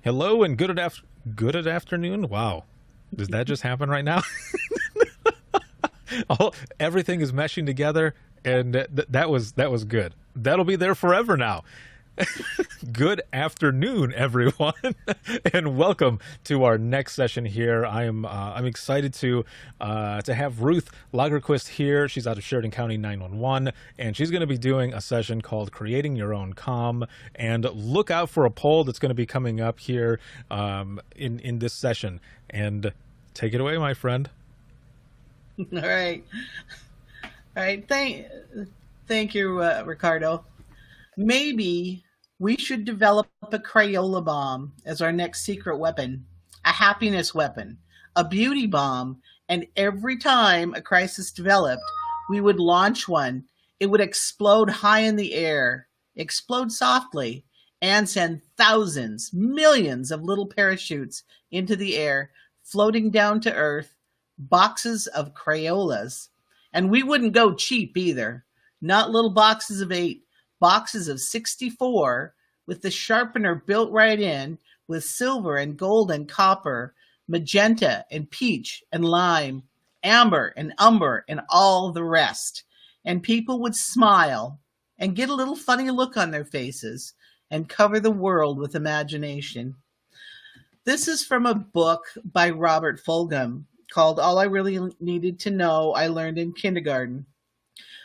Hello and good afternoon. Wow, does that just happen right now? Everything is meshing together, and that was good. That'll be there forever now. Good afternoon, everyone, and welcome to our next session here. I'm excited to have Ruth Lagerquist here. She's out of Sheridan County 911, and she's going to be doing a session called "Creating Your Own Calm." And look out for a poll that's going to be coming up here in this session. And take it away, my friend. All right. All right. Thank you, Ricardo. Maybe we should develop a Crayola bomb as our next secret weapon, a happiness weapon, a beauty bomb, and every time a crisis developed, we would launch one. It would explode high in the air, explode softly, and send thousands, millions of little parachutes into the air, floating down to earth, boxes of Crayolas. And we wouldn't go cheap either. Not little boxes of 8, boxes of 64 with the sharpener built right in with silver and gold and copper, magenta and peach and lime, amber and umber and all the rest. And people would smile and get a little funny look on their faces and cover the world with imagination. This is from a book by Robert Fulghum called All I Really Needed to Know I Learned in Kindergarten.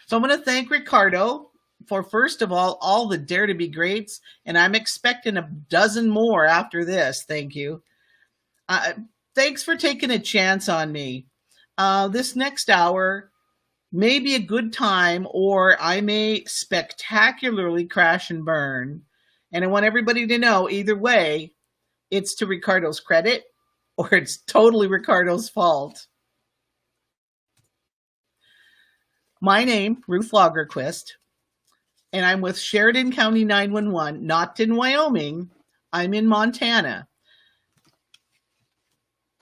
So I'm going to thank Ricardo for, first of all the Dare to Be Greats, and I'm expecting a dozen more after this. Thank you. Thanks for taking a chance on me. This next hour may be a good time, or I may spectacularly crash and burn. And I want everybody to know, either way, it's to Ricardo's credit, or it's totally Ricardo's fault. My name, Ruth Lagerquist, and I'm with Sheridan County 911, not in Wyoming. I'm in Montana.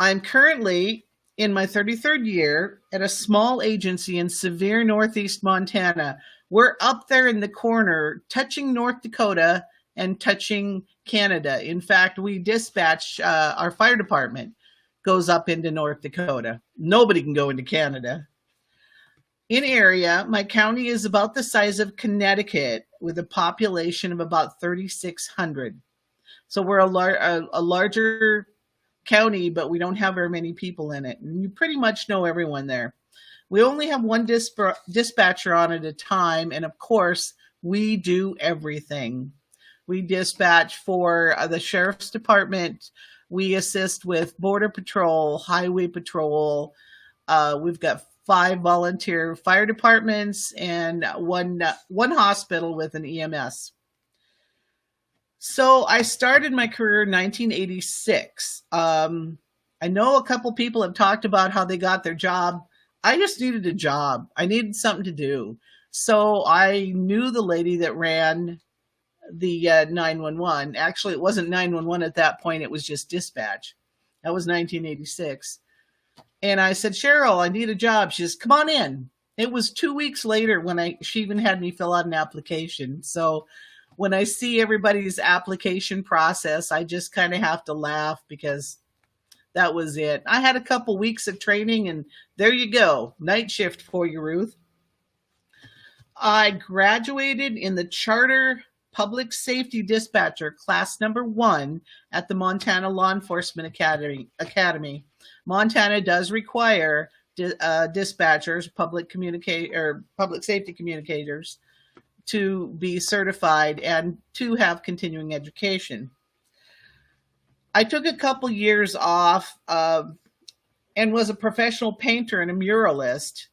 I'm currently in my 33rd year at a small agency in severe northeast Montana. We're up there in the corner, touching North Dakota and touching Canada. In fact, we dispatch, our fire department goes up into North Dakota. Nobody can go into Canada. In area, my county is about the size of Connecticut with a population of about 3,600. So we're a larger county, but we don't have very many people in it. And you pretty much know everyone there. We only have one dispatcher on at a time. And of course, we do everything. We dispatch for the sheriff's department. We assist with border patrol, highway patrol. We've got 5 volunteer fire departments and one hospital with an EMS. So I started my career in 1986. I know a couple people have talked about how they got their job. I just needed a job. I needed something to do. So I knew the lady that ran the 911. Actually, it wasn't 911 at that point. It was just dispatch. That was 1986. And I said, Cheryl, I need a job. She says, come on in. It was 2 weeks later when she even had me fill out an application. So when I see everybody's application process, I just kind of have to laugh because that was it. I had a couple weeks of training and there you go. Night shift for you, Ruth. I graduated in the charter public safety dispatcher class number 1 at the Montana Law Enforcement Academy. Montana does require dispatchers, public safety communicators, to be certified and to have continuing education. I took a couple years off and was a professional painter and a muralist.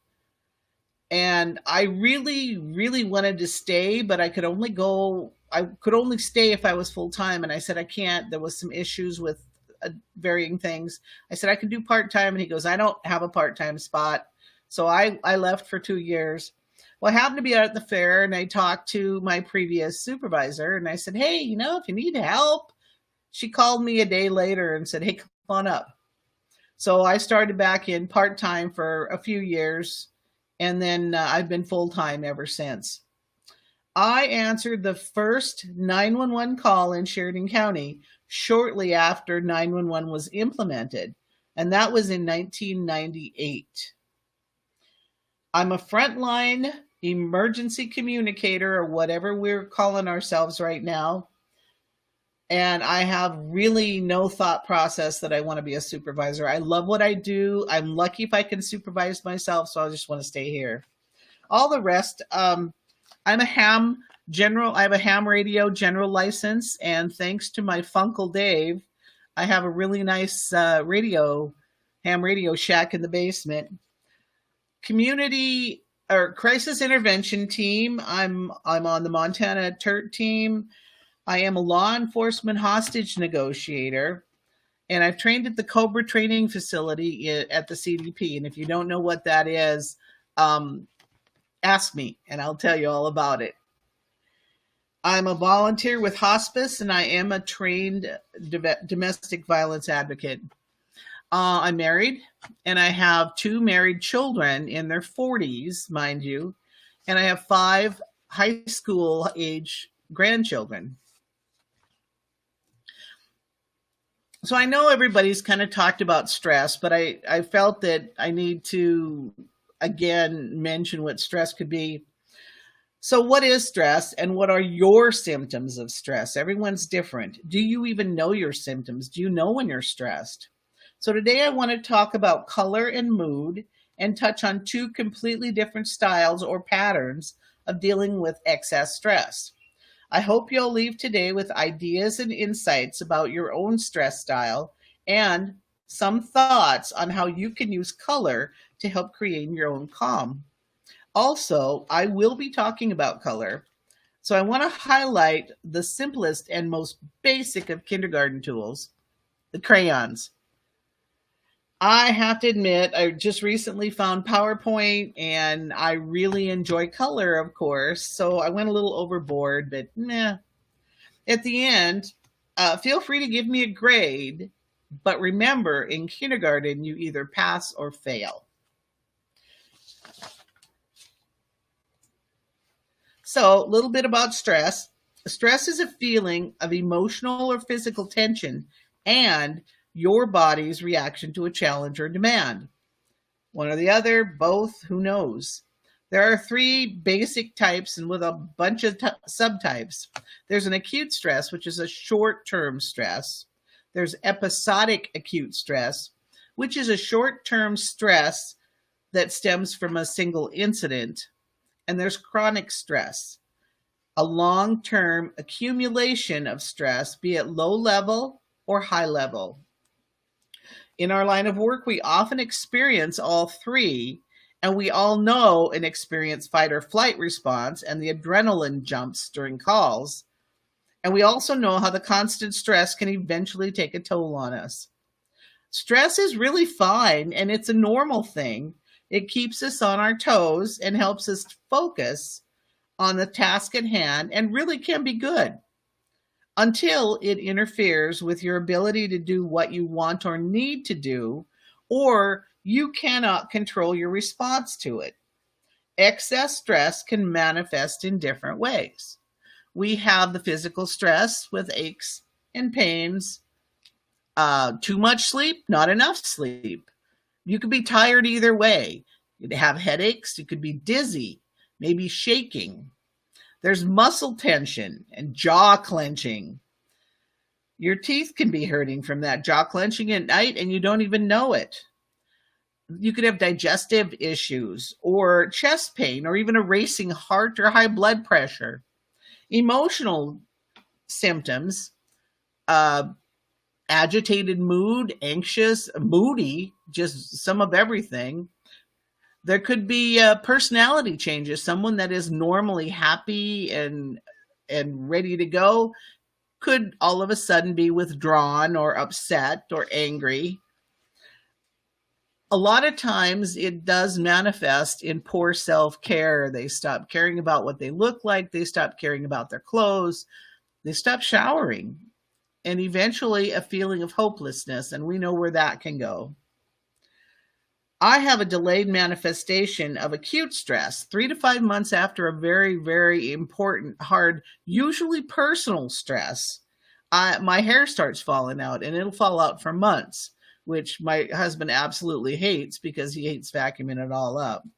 And I really, really wanted to stay, but I could only stay if I was full time. And I said, I can't. There was some issues with varying things. I said, I could do part-time. And he goes, I don't have a part-time spot. So I left for 2 years. Well, I happened to be out at the fair and I talked to my previous supervisor and I said, hey, if you need help. She called me a day later and said, hey, come on up. So I started back in part-time for a few years. And then I've been full-time ever since. I answered the first 911 call in Sheridan County shortly after 911 was implemented, and that was in 1998. I'm a frontline emergency communicator, or whatever we're calling ourselves right now. And I have really no thought process that I want to be a supervisor. I love what I do. I'm lucky if I can supervise myself, so I just want to stay here. All the rest, I'm a ham general. I have a ham radio general license, and thanks to my Funkle Dave, I have a really nice ham radio shack in the basement. Community or crisis intervention team. I'm on the Montana TERT team. I am a law enforcement hostage negotiator, and I've trained at the Cobra Training Facility at the CDP. And if you don't know what that is, ask me, and I'll tell you all about it. I'm a volunteer with hospice, and I am a trained domestic violence advocate. I'm married, and I have 2 married children in their 40s, mind you, and I have 5 high school age grandchildren. So I know everybody's kind of talked about stress, but I felt that I need to, again, mention what stress could be. So what is stress, and what are your symptoms of stress? Everyone's different. Do you even know your symptoms? Do you know when you're stressed? So today I want to talk about color and mood and touch on 2 completely different styles or patterns of dealing with excess stress. I hope you'll leave today with ideas and insights about your own stress style and some thoughts on how you can use color to help create your own calm. Also, I will be talking about color, so I want to highlight the simplest and most basic of kindergarten tools, the crayons. I have to admit, I just recently found PowerPoint, and I really enjoy color, of course, so I went a little overboard, but meh. At the end, feel free to give me a grade, but remember, in kindergarten, you either pass or fail. So, a little bit about stress. Stress is a feeling of emotional or physical tension and your body's reaction to a challenge or demand. One or the other, both, who knows? There are 3 basic types and with a bunch of subtypes. There's an acute stress, which is a short-term stress. There's episodic acute stress, which is a short-term stress that stems from a single incident. And there's chronic stress, a long-term accumulation of stress, be it low level or high level. In our line of work, we often experience all 3, and we all know and experience fight or flight response and the adrenaline jumps during calls. And we also know how the constant stress can eventually take a toll on us. Stress is really fine, and it's a normal thing. It keeps us on our toes and helps us focus on the task at hand, and really can be good until it interferes with your ability to do what you want or need to do, or you cannot control your response to it. Excess stress can manifest in different ways. We have the physical stress with aches and pains, too much sleep, not enough sleep. You could be tired either way. You'd have headaches, you could be dizzy, maybe shaking. There's muscle tension and jaw clenching. Your teeth can be hurting from that jaw clenching at night, and you don't even know it. You could have digestive issues or chest pain or even a racing heart or high blood pressure. Emotional symptoms, agitated mood, anxious, moody, just some of everything. There could be personality changes. Someone that is normally happy and ready to go could all of a sudden be withdrawn or upset or angry. A lot of times it does manifest in poor self-care. They stop caring about what they look like. They stop caring about their clothes. They stop showering. And eventually a feeling of hopelessness. And we know where that can go. I have a delayed manifestation of acute stress 3 to 5 months after a very, very important, hard, usually personal stress. My hair starts falling out and it'll fall out for months, which my husband absolutely hates because he hates vacuuming it all up.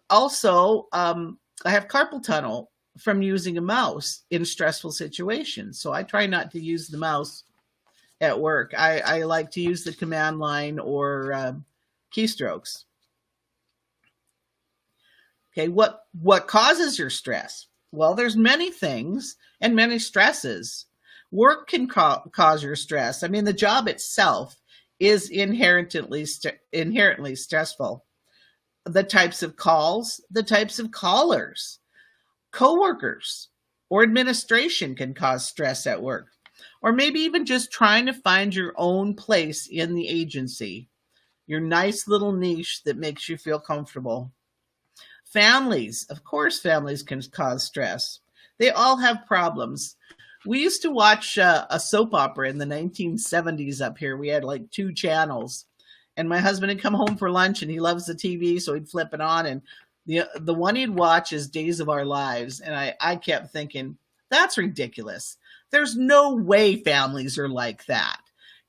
Also, I have carpal tunnel from using a mouse in stressful situations. So I try not to use the mouse at work. I like to use the command line or keystrokes. Okay, what causes your stress? Well, there's many things and many stresses. Work can cause your stress. I mean, the job itself is inherently stressful. The types of calls, the types of callers, coworkers, or administration can cause stress at work. Or maybe even just trying to find your own place in the agency, your nice little niche that makes you feel comfortable. Families, of course, families can cause stress. They all have problems. We used to watch a soap opera in the 1970s up here. We had like 2 channels. And my husband had come home for lunch and he loves the TV, so he'd flip it on. And the one he'd watch is Days of Our Lives. And I kept thinking, that's ridiculous. There's no way families are like that.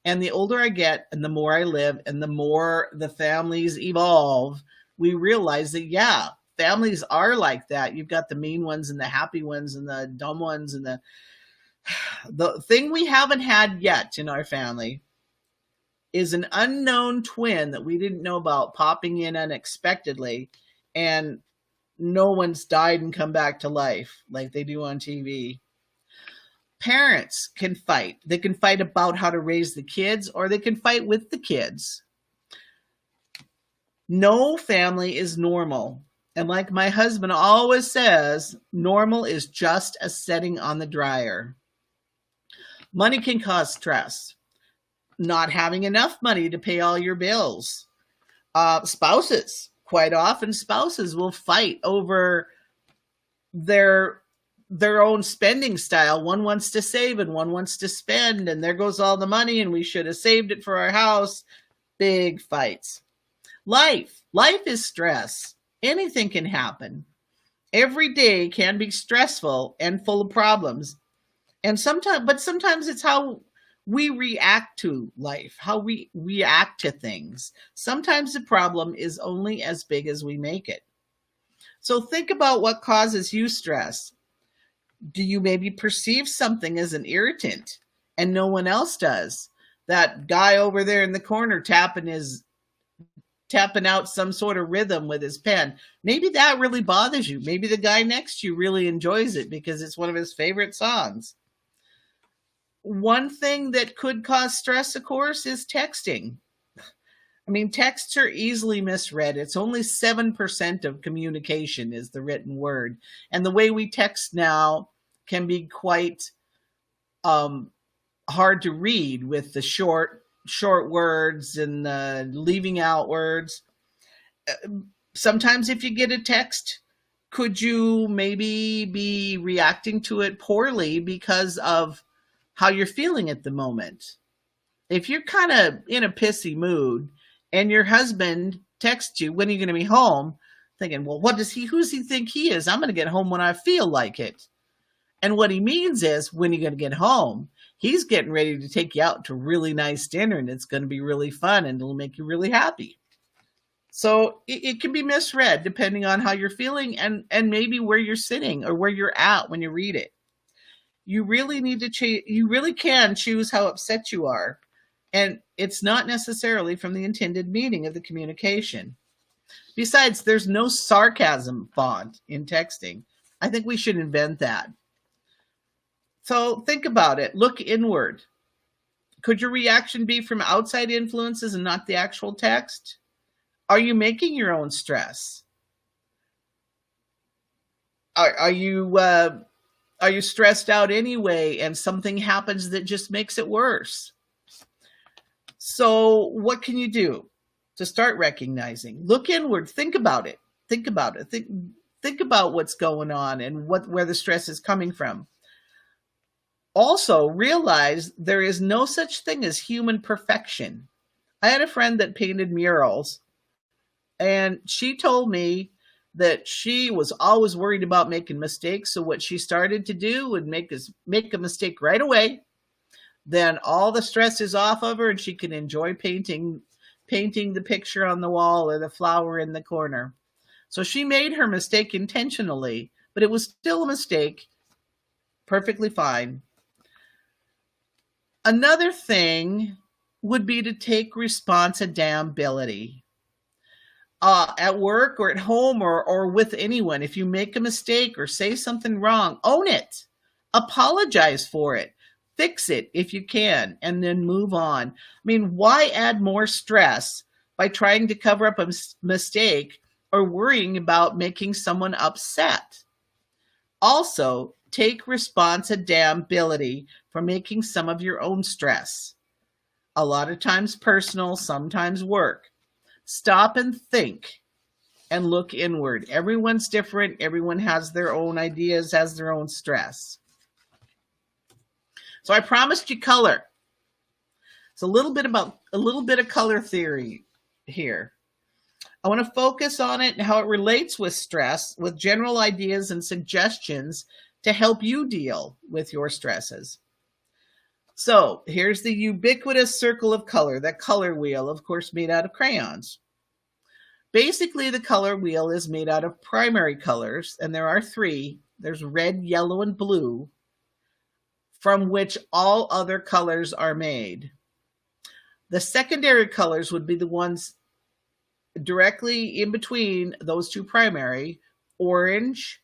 And the older I get and the more I live and the more the families evolve, we realize that, yeah, families are like that. You've got the mean ones and the happy ones and the dumb ones. And the thing we haven't had yet in our family is an unknown twin that we didn't know about popping in unexpectedly, and no one's died and come back to life like they do on TV. Parents can fight. They can fight about how to raise the kids, or they can fight with the kids. No family is normal. And like my husband always says, normal is just a setting on the dryer. Money can cause stress. Not having enough money to pay all your bills. Spouses, quite often spouses will fight over their own spending style. One wants to save and one wants to spend, and there goes all the money and we should have saved it for our house. Big fights. Life is stress. Anything can happen. Every day can be stressful and full of problems. And sometimes it's how we react to life, how we react to things. Sometimes the problem is only as big as we make it. So think about what causes you stress. Do you maybe perceive something as an irritant and no one else does? That guy over there in the corner tapping out some sort of rhythm with his pen. Maybe that really bothers you. Maybe the guy next to you really enjoys it because it's one of his favorite songs. One thing that could cause stress, of course, is texting. I mean, texts are easily misread. It's only 7% of communication is the written word. And the way we text now can be quite hard to read with the short words and leaving out words. Sometimes if you get a text, could you maybe be reacting to it poorly because of how you're feeling at the moment? If you're kind of in a pissy mood and your husband texts you, when are you going to be home? Thinking, well, who's he think he is? I'm going to get home when I feel like it. And what he means is, when are you going to get home? He's getting ready to take you out to really nice dinner and it's going to be really fun and it'll make you really happy. So it can be misread depending on how you're feeling and maybe where you're sitting or where you're at when you read it. You really need to you really can choose how upset you are. And it's not necessarily from the intended meaning of the communication. Besides, there's no sarcasm font in texting. I think we should invent that. So think about it. Look inward. Could your reaction be from outside influences and not the actual text? Are you making your own stress? Are you stressed out anyway and something happens that just makes it worse? So what can you do to start recognizing? Look inward. Think about it. Think about it. Think about what's going on and where the stress is coming from. Also, realize there is no such thing as human perfection. I had a friend that painted murals, And she told me that she was always worried about making mistakes. So what she started to do would make a mistake right away. Then all the stress is off of her and she can enjoy painting the picture on the wall or the flower in the corner. So she made her mistake intentionally, but it was still a mistake. Perfectly fine. Another thing would be to take responsibility. At work or at home or with anyone, if you make a mistake or say something wrong, own it. Apologize for it. Fix it if you can, and then move on. I mean, why add more stress by trying to cover up a mistake or worrying about making someone upset? Also, take responsibility for making some of your own stress. A lot of times personal, sometimes work. Stop and think and look inward. Everyone's different. Everyone has their own ideas, has their own stress. So I promised you color. It's a little bit of color theory here. I want to focus on it and how it relates with stress, with general ideas and suggestions to help you deal with your stresses. So here's the ubiquitous circle of color, that color wheel, of course, made out of crayons. Basically, the color wheel is made out of primary colors, and there are three. There's red, yellow, and blue, from which all other colors are made. The secondary colors would be the ones directly in between those two primary: orange,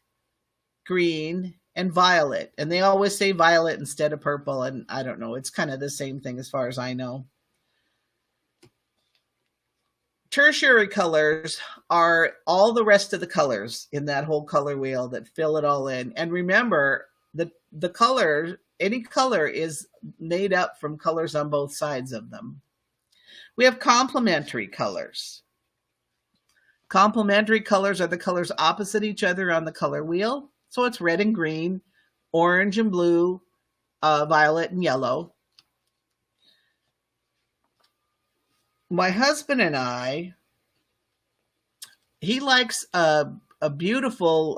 green, and violet. And they always say violet instead of purple, and I don't know, it's kind of the same thing as far as I know. Tertiary colors are all the rest of the colors in that whole color wheel that fill it all in. And remember, the color, any color is made up from colors on both sides of them. We have complementary colors. Complementary colors are the colors opposite each other on the color wheel. So it's red and green, orange and blue, violet and yellow. My husband and I, he likes a beautiful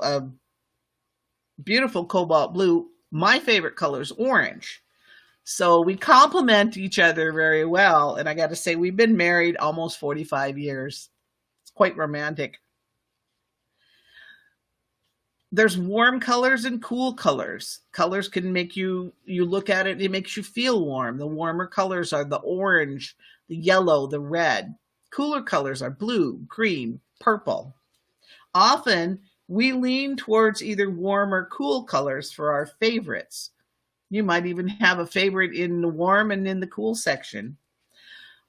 cobalt blue. My favorite color is orange. So we complement each other very well. And I got to say, we've been married almost 45 years. It's quite romantic. There's warm colors and cool colors. Colors can make you look at it, it makes you feel warm. The warmer colors are the orange, the yellow, the red. Cooler colors are blue, green, purple. Often, we lean towards either warm or cool colors for our favorites. You might even have a favorite in the warm and in the cool section.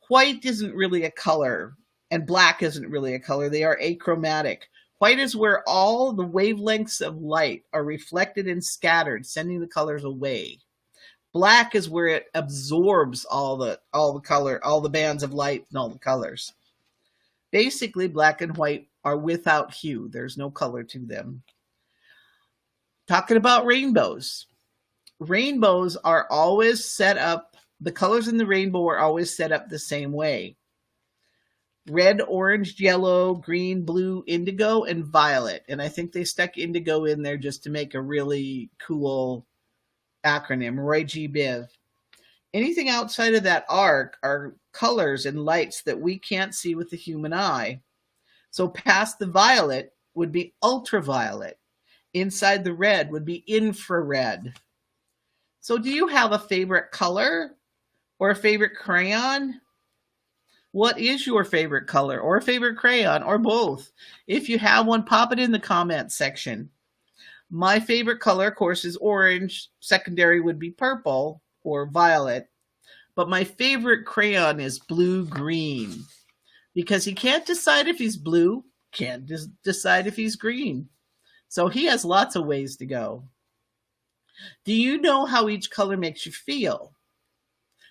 White isn't really a color, and black isn't really a color. They are achromatic. White is where all the wavelengths of light are reflected and scattered, sending the colors away. Black is where it absorbs all the color, all the bands of light and all the colors. Basically, black and white are without hue. There's no color to them. Talking about rainbows. Rainbows are always set up, the colors in the rainbow are always set up the same way. Red, orange, yellow, green, blue, indigo, and violet. And I think they stuck indigo in there just to make a really cool acronym, Roy G. Biv. Anything outside of that arc are colors and lights that we can't see with the human eye. So past the violet would be ultraviolet. Inside the red would be infrared. So do you have a favorite color or a favorite crayon? What is your favorite color or favorite crayon or both? If you have one, pop it in the comments section. My favorite color, of course, is orange. Secondary would be purple or violet. But my favorite crayon is blue-green because he can't decide if he's blue, can't decide if he's green. So he has lots of ways to go. Do you know how each color makes you feel?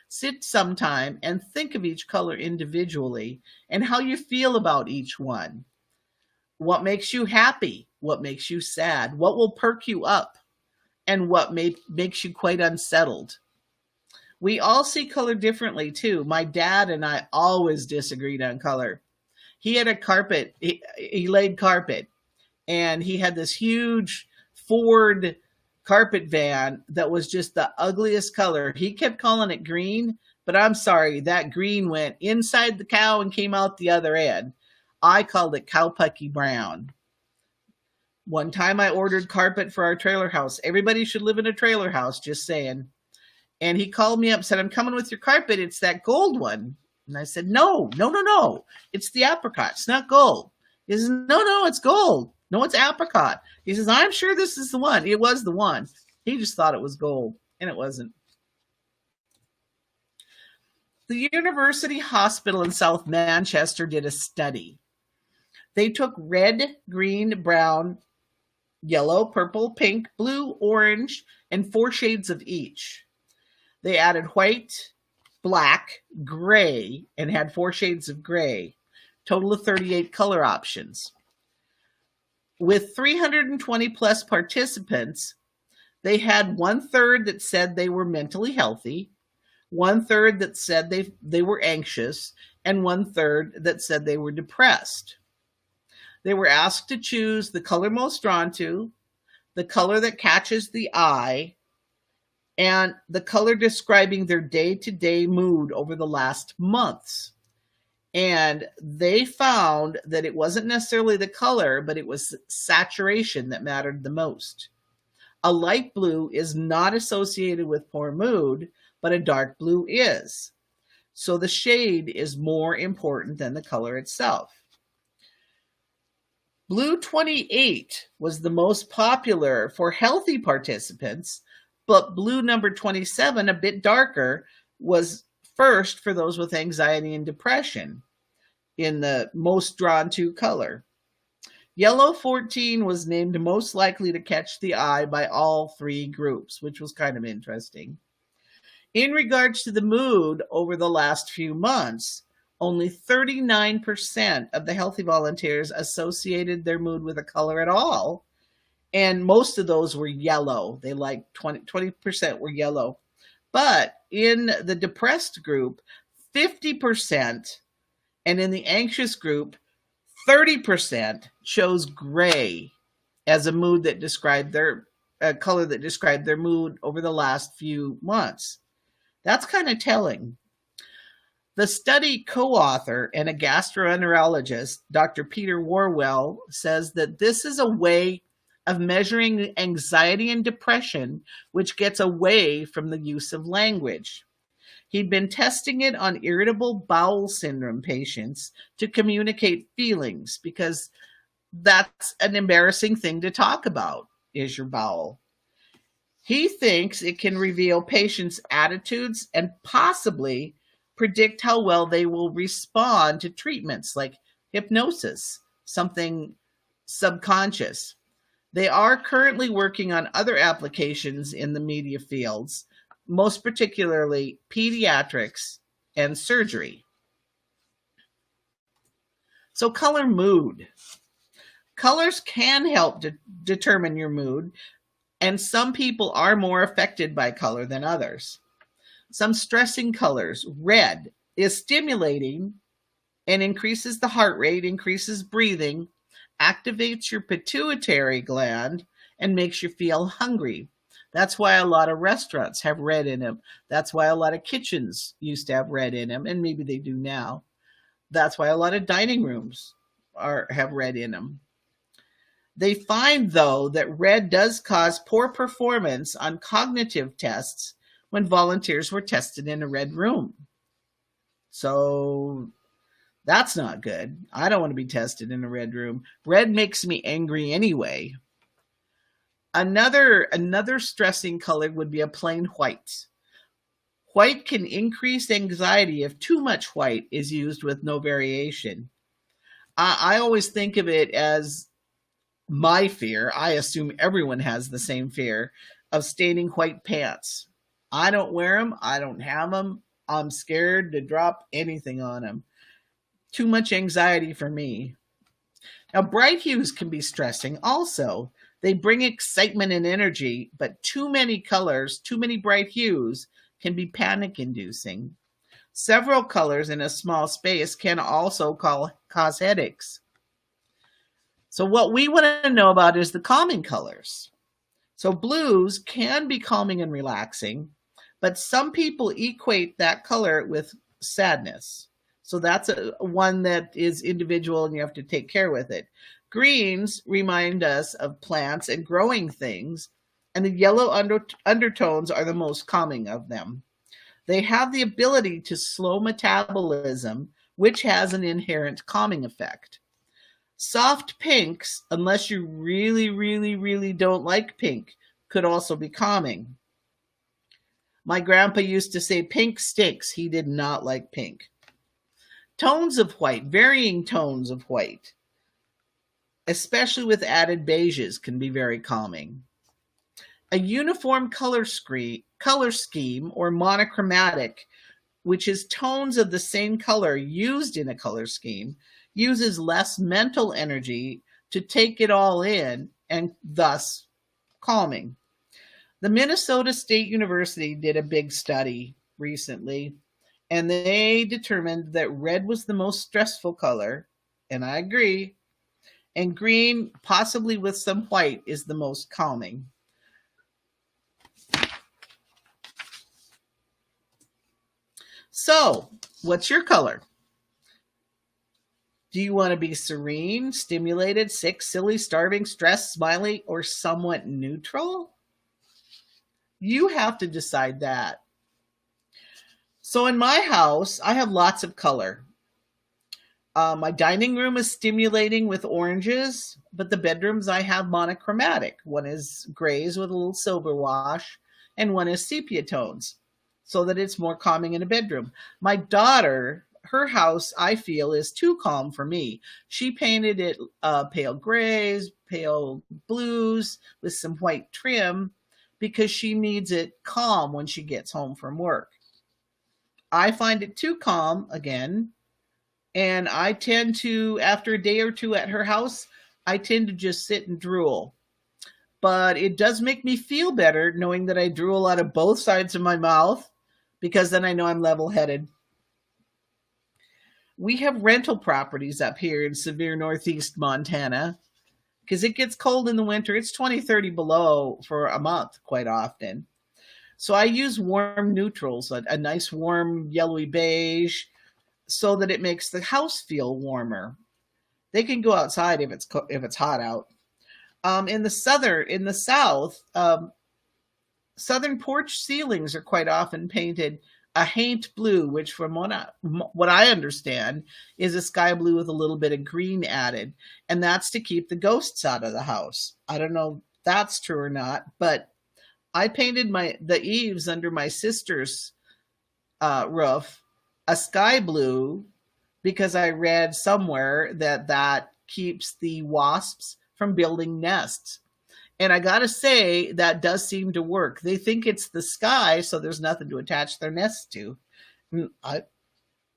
Sit sometime and think of each color individually and how you feel about each one. What makes you happy? What makes you sad? What will perk you up? And what makes you quite unsettled? We all see color differently too. My dad and I always disagreed on color. He had a carpet, he laid carpet, and he had this huge Ford carpet van that was just the ugliest color. He kept calling it green, but I'm sorry, that green went inside the cow and came out the other end. I called it cowpucky brown. One time I ordered carpet for our trailer house. Everybody should live in a trailer house, just saying. And he called me up and said, I'm coming with your carpet. It's that gold one. And I said, no. It's the apricot. It's not gold. He says, no, it's gold. No, it's apricot. He says, I'm sure this is the one. It was the one. He just thought it was gold, and it wasn't. The University Hospital in South Manchester did a study. They took red, green, brown, yellow, purple, pink, blue, orange, and 4 shades of each. They added white, black, gray, and had 4 shades of gray. Total of 38 color options. With 320 plus participants, they had 1/3 that said they were mentally healthy, 1/3 that said they were anxious, and 1/3 that said they were depressed. They were asked to choose the color most drawn to, the color that catches the eye, and the color describing their day-to-day mood over the last months. And they found that it wasn't necessarily the color, but it was saturation that mattered the most. A light blue is not associated with poor mood, but a dark blue is. So the shade is more important than the color itself. Blue 28 was the most popular for healthy participants, but blue number 27, a bit darker, was first for those with anxiety and depression in the most drawn to color. Yellow 14 was named most likely to catch the eye by all 3 groups, which was kind of interesting. In regards to the mood over the last few months, only 39% of the healthy volunteers associated their mood with a color at all, and most of those were yellow. They liked 20% were yellow. But in the depressed group, 50%, and in the anxious group, 30% chose gray as a mood that described their color that described their mood over the last few months. That's kind of telling. The study co-author and a gastroenterologist, Dr. Peter Warwell, says that this is a way of measuring anxiety and depression, which gets away from the use of language. He'd been testing it on irritable bowel syndrome patients to communicate feelings, because that's an embarrassing thing to talk about, is your bowel. He thinks it can reveal patients' attitudes and possibly predict how well they will respond to treatments like hypnosis, something subconscious. They are currently working on other applications in the media fields, most particularly pediatrics and surgery. So color mood. Colors can help determine your mood, and some people are more affected by color than others. Some stressing colors, red, is stimulating and increases the heart rate, increases breathing, activates your pituitary gland, and makes you feel hungry. That's why a lot of restaurants have red in them. That's why a lot of kitchens used to have red in them, and maybe they do now. That's why a lot of dining rooms have red in them. They find, though, that red does cause poor performance on cognitive tests when volunteers were tested in a red room. So that's not good. I don't want to be tested in a red room. Red makes me angry anyway. Another stressing color would be a plain white. White can increase anxiety if too much white is used with no variation. I always think of it as my fear. I assume everyone has the same fear of staining white pants. I don't wear them. I don't have them. I'm scared to drop anything on them. Too much anxiety for me. Now, bright hues can be stressing also. They bring excitement and energy, but too many colors, too many bright hues can be panic-inducing. Several colors in a small space can also cause headaches. So what we want to know about is the calming colors. So blues can be calming and relaxing, but some people equate that color with sadness. So that's one that is individual and you have to take care with it. Greens remind us of plants and growing things, and the yellow undertones are the most calming of them. They have the ability to slow metabolism, which has an inherent calming effect. Soft pinks, unless you really, really, really don't like pink, could also be calming. My grandpa used to say pink stinks. He did not like pink. Tones of white, varying tones of white, especially with added beiges, can be very calming. A uniform color scheme or monochromatic, which is tones of the same color used in a color scheme, uses less mental energy to take it all in and thus calming. The Minnesota State University did a big study recently, and they determined that red was the most stressful color, and I agree, and green, possibly with some white, is the most calming. So, what's your color? Do you want to be serene, stimulated, sick, silly, starving, stressed, smiley, or somewhat neutral? You have to decide that. So in my house, I have lots of color. My dining room is stimulating with oranges, but the bedrooms I have monochromatic. One is grays with a little silver wash, and one is sepia tones, so that it's more calming in a bedroom. My daughter, her house, I feel, is too calm for me. She painted it pale grays, pale blues with some white trim because she needs it calm when she gets home from work. I find it too calm again, and I tend to, after a day or two at her house, I tend to just sit and drool. But it does make me feel better knowing that I drool out of both sides of my mouth, because then I know I'm level-headed. We have rental properties up here in severe northeast Montana because it gets cold in the winter. It's 20, 30 below for a month quite often. So I use warm neutrals, a nice warm yellowy beige, so that it makes the house feel warmer. They can go outside if it's hot out. In the south, southern porch ceilings are quite often painted a haint blue, which from what I understand is a sky blue with a little bit of green added. And that's to keep the ghosts out of the house. I don't know if that's true or not, but I painted the eaves under my sister's roof a sky blue because I read somewhere that keeps the wasps from building nests. And I got to say, that does seem to work. They think it's the sky, so there's nothing to attach their nests to. It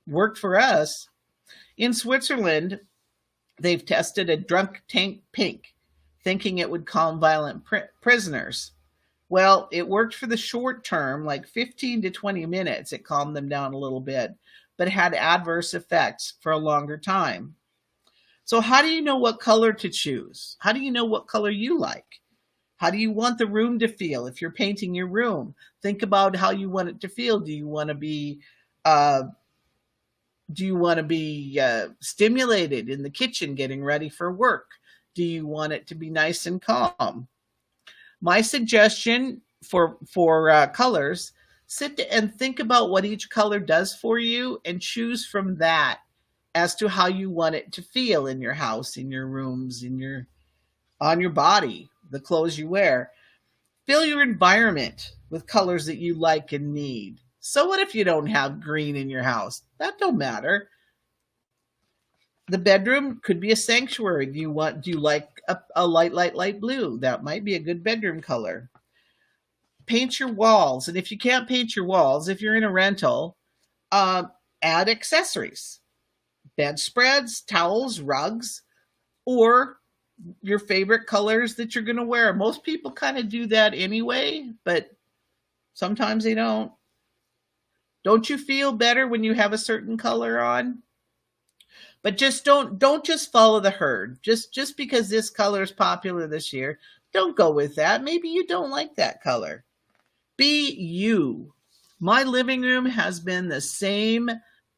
worked for us. In Switzerland, they've tested a drunk tank pink, thinking it would calm violent prisoners. Well, it worked for the short term, like 15 to 20 minutes. It calmed them down a little bit, but had adverse effects for a longer time. So how do you know what color to choose? How do you know what color you like? How do you want the room to feel? If you're painting your room, think about how you want it to feel. Do you want to be stimulated in the kitchen getting ready for work? Do you want it to be nice and calm? My suggestion for colors, sit and think about what each color does for you and choose from that as to how you want it to feel in your house, in your rooms, on your body, the clothes you wear. Fill your environment with colors that you like and need. So what if you don't have green in your house? That don't matter. The bedroom could be a sanctuary. Do you like a light blue? That might be a good bedroom color. Paint your walls. And if you can't paint your walls, if you're in a rental, add accessories. Bedspreads, towels, rugs, or your favorite colors that you're going to wear. Most people kind of do that anyway, but sometimes they don't. Don't you feel better when you have a certain color on? But just don't just follow the herd. Just because this color is popular this year, don't go with that. Maybe you don't like that color. Be you. My living room has been the same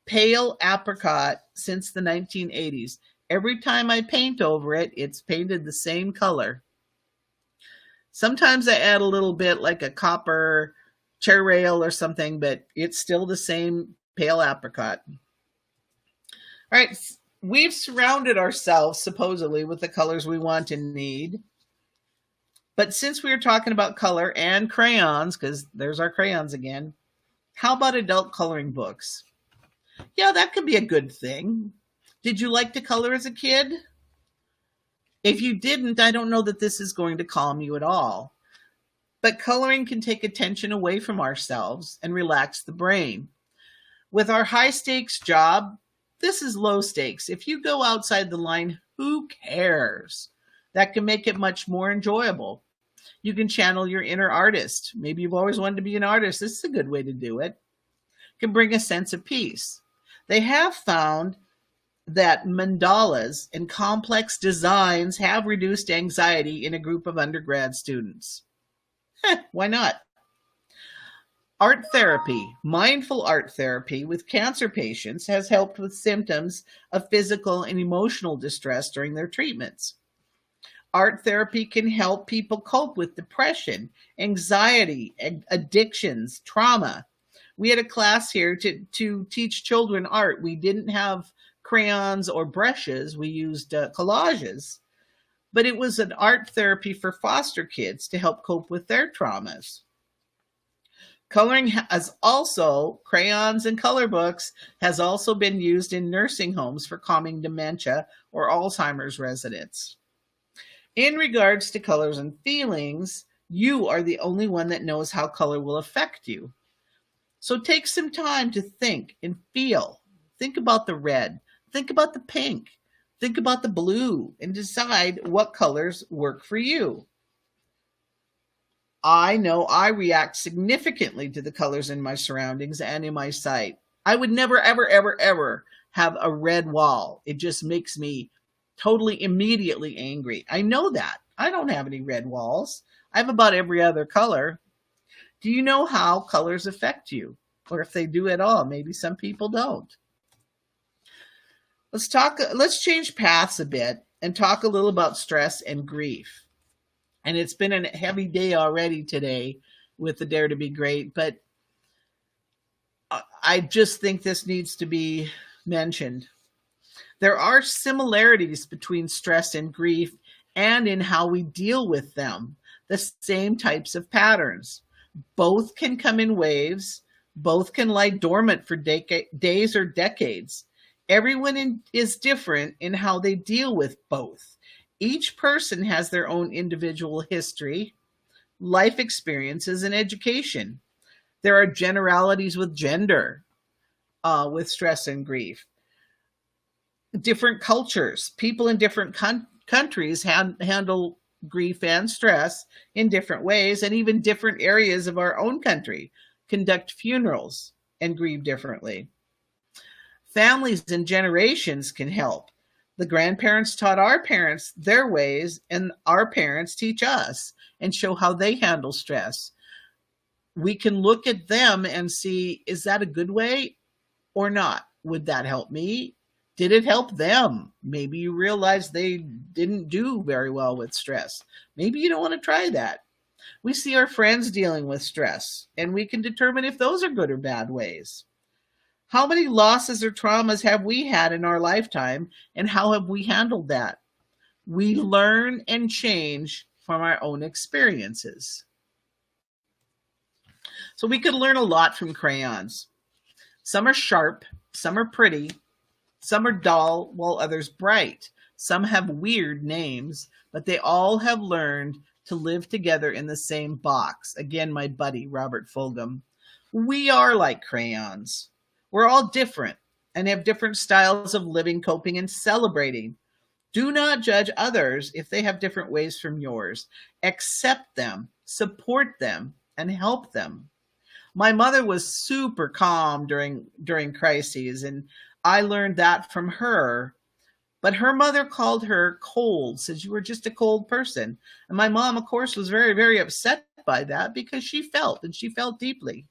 pale apricot since the 1980s. Every time I paint over it, it's painted the same color. Sometimes I add a little bit like a copper chair rail or something, but it's still the same pale apricot. All right, we've surrounded ourselves supposedly with the colors we want and need. But since we were talking about color and crayons, because there's our crayons again, how about adult coloring books? Yeah, that could be a good thing. Did you like to color as a kid? If you didn't, I don't know that this is going to calm you at all. But coloring can take attention away from ourselves and relax the brain. With our high stakes job, this is low stakes. If you go outside the line, who cares? That can make it much more enjoyable. You can channel your inner artist. Maybe you've always wanted to be an artist. This is a good way to do it. It can bring a sense of peace. They have found that mandalas and complex designs have reduced anxiety in a group of undergrad students. Why not? Art therapy, mindful art therapy with cancer patients has helped with symptoms of physical and emotional distress during their treatments. Art therapy can help people cope with depression, anxiety, addictions, trauma. We had a class here to teach children art. We didn't have crayons or brushes. We used collages. But it was an art therapy for foster kids to help cope with their traumas. Coloring has also, crayons and color books, has also been used in nursing homes for calming dementia or Alzheimer's residents. In regards to colors and feelings, you are the only one that knows how color will affect you. So take some time to think and feel. Think about the red. Think about the pink. Think about the blue and decide what colors work for you. I know I react significantly to the colors in my surroundings and in my sight. I would never, ever, ever, ever have a red wall. It just makes me totally immediately angry. I know that. I don't have any red walls. I have about every other color. Do you know how colors affect you? Or if they do at all, maybe some people don't. Let's change paths a bit and talk a little about stress and grief. And it's been a heavy day already today with the Dare to Be Great, but I just think this needs to be mentioned. There are similarities between stress and grief and in how we deal with them, the same types of patterns. Both can come in waves. Both can lie dormant for days or decades. Everyone is different in how they deal with both. Each person has their own individual history, life experiences, and education. There are generalities with gender, with stress and grief. Different cultures, people in different countries handle grief and stress in different ways, and even different areas of our own country conduct funerals and grieve differently. Families and generations can help. The grandparents taught our parents their ways, and our parents teach us and show how they handle stress. We can look at them and see, is that a good way or not? Would that help me? Did it help them? Maybe you realize they didn't do very well with stress. Maybe you don't want to try that. We see our friends dealing with stress, and we can determine if those are good or bad ways. How many losses or traumas have we had in our lifetime, and how have we handled that? We learn and change from our own experiences. So we could learn a lot from crayons. Some are sharp, some are pretty, some are dull, while others bright. Some have weird names, but they all have learned to live together in the same box. Again, my buddy, Robert Fulghum. We are like crayons. We're all different and have different styles of living, coping, and celebrating. Do not judge others if they have different ways from yours. Accept them, support them, and help them. My mother was super calm during crises, and I learned that from her. But her mother called her cold, said you were just a cold person. And my mom, of course, was very, very upset by that because she felt, and she felt deeply.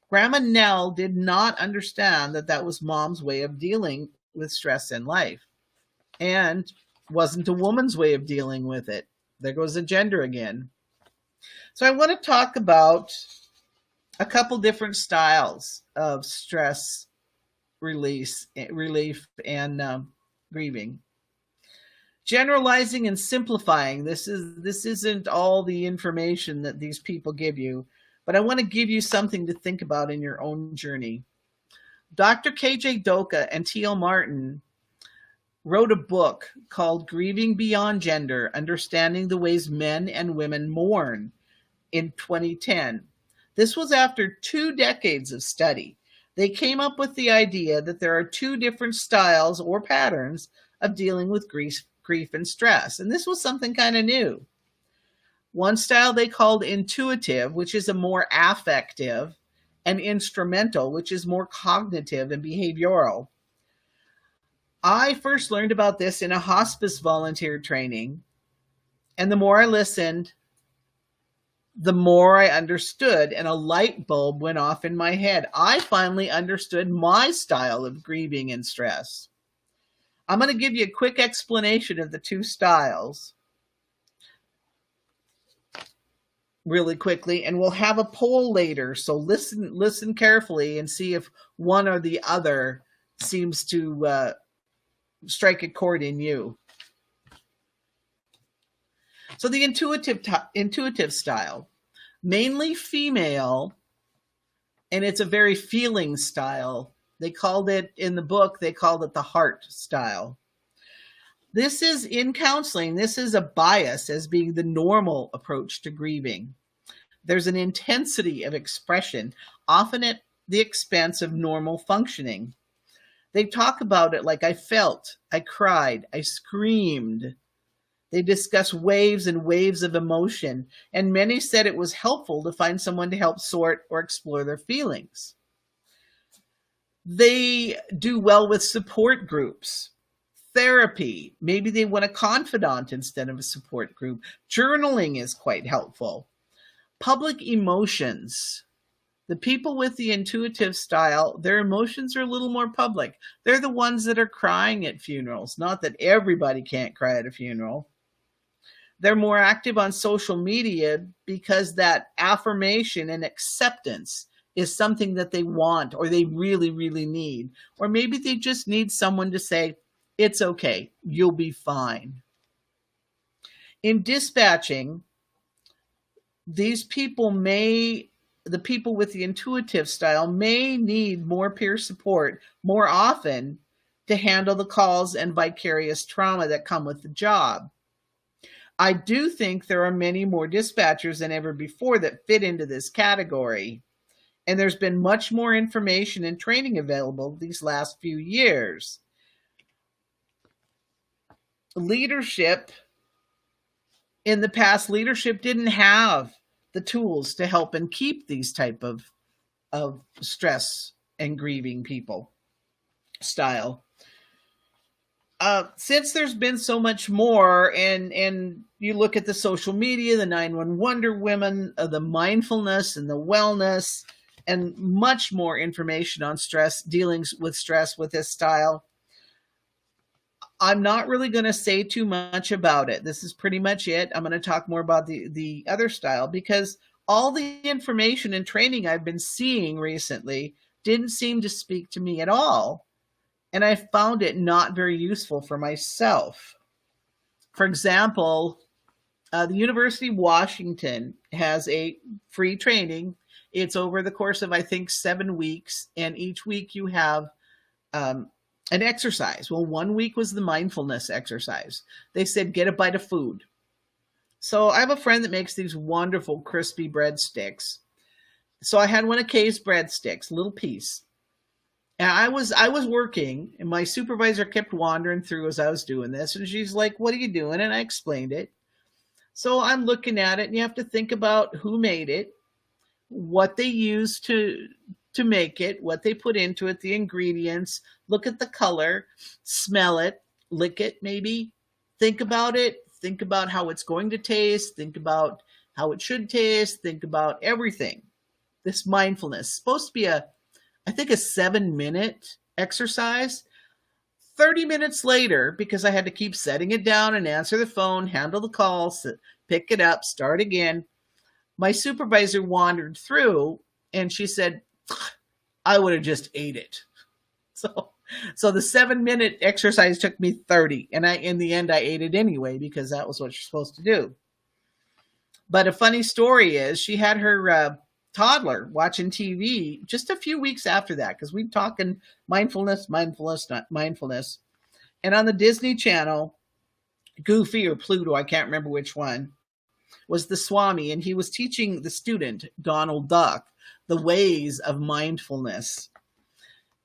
Grandma Nell did not understand that that was mom's way of dealing with stress in life, and wasn't a woman's way of dealing with it. There goes the gender again. So I want to talk about a couple different styles of stress relief and grieving. Generalizing and simplifying. This isn't all the information that these people give you, but I want to give you something to think about in your own journey. Dr. KJ Doka and T.L. Martin wrote a book called Grieving Beyond Gender, Understanding the Ways Men and Women Mourn in 2010. This was after 2 decades of study. They came up with the idea that there are 2 different styles or patterns of dealing with grief and stress. And this was something kind of new. One style they called intuitive, which is a more affective, and instrumental, which is more cognitive and behavioral. I first learned about this in a hospice volunteer training. And the more I listened, the more I understood, and a light bulb went off in my head. I finally understood my style of grieving and stress. I'm going to give you a quick explanation of the 2 styles really quickly, and we'll have a poll later. So listen carefully and see if one or the other seems to strike a chord in you. So the intuitive style, mainly female, and it's a very feeling style. They called it, in the book, they called it the heart style. This is, in counseling, this is a bias as being the normal approach to grieving. There's an intensity of expression, often at the expense of normal functioning. They talk about it like I felt, I cried, I screamed. They discuss waves and waves of emotion, and many said it was helpful to find someone to help sort or explore their feelings. They do well with support groups, therapy. Maybe they want a confidant instead of a support group. Journaling is quite helpful. Public emotions. The people with the intuitive style, their emotions are a little more public. They're the ones that are crying at funerals. Not that everybody can't cry at a funeral. They're more active on social media because that affirmation and acceptance is something that they want, or they really, really need. Or maybe they just need someone to say, it's okay, you'll be fine. In dispatching, the people with the intuitive style may need more peer support more often to handle the calls and vicarious trauma that come with the job. I do think there are many more dispatchers than ever before that fit into this category. And there's been much more information and training available these last few years. Leadership, in the past, leadership didn't have the tools to help and keep these type of stress and grieving people style. Since there's been so much more, and you look at the social media, the 911 Wonder Women, the mindfulness and the wellness, and much more information on stress, dealing with stress with this style, I'm not really going to say too much about it. This is pretty much it. I'm going to talk more about the other style, because all the information and training I've been seeing recently didn't seem to speak to me at all. And I found it not very useful for myself. For example, the University of Washington has a free training. It's over the course of, I think, 7 weeks. And each week you have an exercise. Well, 1 week was the mindfulness exercise. They said, get a bite of food. So I have a friend that makes these wonderful crispy breadsticks. So I had one of Kay's breadsticks, a little piece. And I was working, and my supervisor kept wandering through as I was doing this. And she's like, what are you doing? And I explained it. So I'm looking at it, and you have to think about who made it, what they use to make it, what they put into it, the ingredients, look at the color, smell it, lick it maybe, think about it, think about how it's going to taste, think about how it should taste, think about everything. This mindfulness is supposed to be I think a 7-minute exercise. 30 minutes later, because I had to keep setting it down and answer the phone, handle the calls, pick it up, start again, my supervisor wandered through and she said, I would have just ate it. So the 7-minute exercise took me 30, and in the end I ate it anyway because that was what you're supposed to do. But a funny story is she had her toddler watching TV just a few weeks after that, because we'd talking mindfulness, not mindfulness. And on the Disney Channel, Goofy or Pluto, I can't remember which one, was the Swami, and he was teaching the student, Donald Duck, the ways of mindfulness.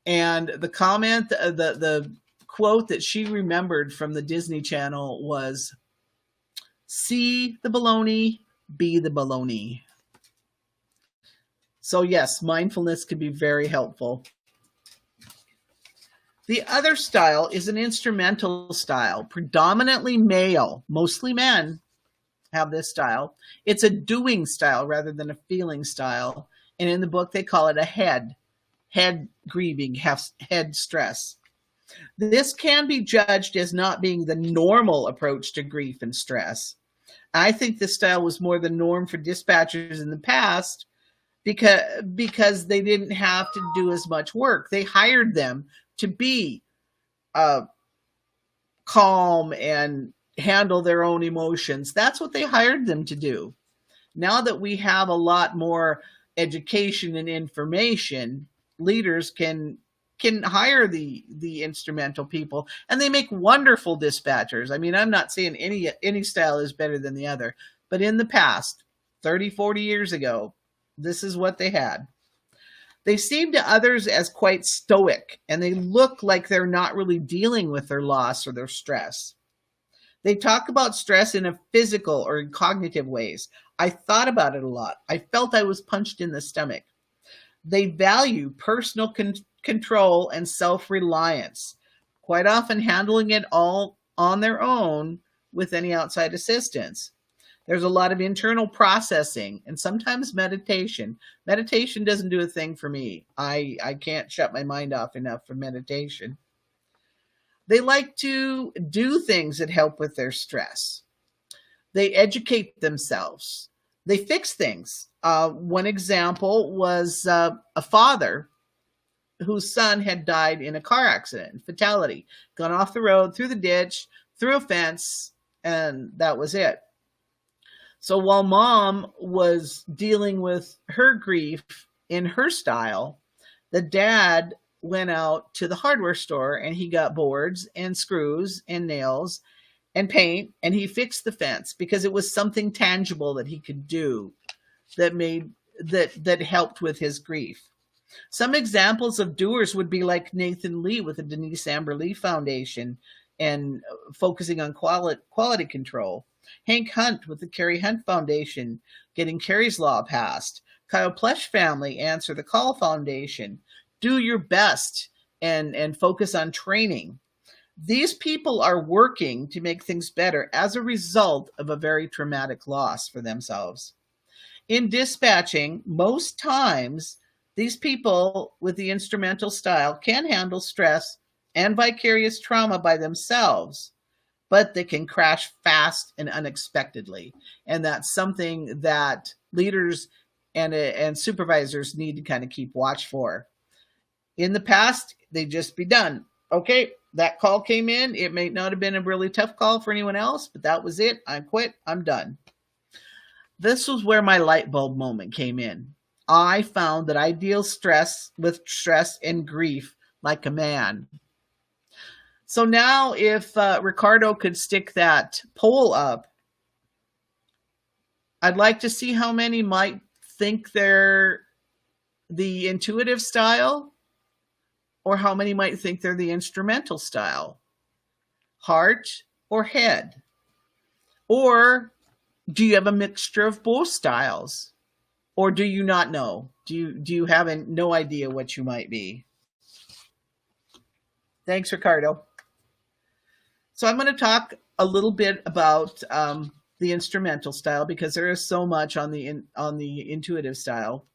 And the comment, the quote that she remembered from the Disney Channel was, see the baloney, be the baloney. So yes, mindfulness can be very helpful. The other style is an instrumental style, predominantly male, mostly men have this style. It's a doing style rather than a feeling style. And in the book, they call it a head grieving, head stress. This can be judged as not being the normal approach to grief and stress. I think this style was more the norm for dispatchers in the past because they didn't have to do as much work. They hired them to be calm and handle their own emotions. That's what they hired them to do. Now that we have a lot more education and information, leaders can hire the instrumental people, and they make wonderful dispatchers. I mean, I'm not saying any style is better than the other, but in the past, 30, 40 years ago, this is what they had. They seem to others as quite stoic, and they look like they're not really dealing with their loss or their stress. They talk about stress in a physical or in cognitive ways. I thought about it a lot. I felt I was punched in the stomach. They value personal control and self-reliance, quite often handling it all on their own with any outside assistance. There's a lot of internal processing and sometimes meditation. Meditation doesn't do a thing for me. I can't shut my mind off enough for meditation. They like to do things that help with their stress. They educate themselves. They fix things. One example was a father whose son had died in a car accident, fatality, gone off the road, through the ditch, through a fence, and that was it. So while mom was dealing with her grief in her style, the dad went out to the hardware store and he got boards and screws and nails and paint, and he fixed the fence because it was something tangible that he could do that helped with his grief. Some examples of doers would be like Nathan Lee with the Denise Amber Lee Foundation and focusing on quality control. Hank Hunt with the Carrie Hunt Foundation, getting Carrie's Law passed. Kyle Plesh family, Answer the Call Foundation. Do your best and focus on training. These people are working to make things better as a result of a very traumatic loss for themselves. In dispatching, most times, these people with the instrumental style can handle stress and vicarious trauma by themselves, but they can crash fast and unexpectedly. And that's something that leaders and supervisors need to kind of keep watch for. In the past, they'd just be done. Okay, that call came in. It may not have been a really tough call for anyone else, but that was it. I quit. I'm done. This was where my light bulb moment came in. I found that I deal with stress and grief like a man. So now if Ricardo could stick that poll up, I'd like to see how many might think they're the intuitive style, or how many might think they're the instrumental style, heart or head, or do you have a mixture of both styles? Or do you not know? Do you have no idea what you might be? Thanks, Ricardo. So I'm going to talk a little bit about the instrumental style, because there is so much on the intuitive style.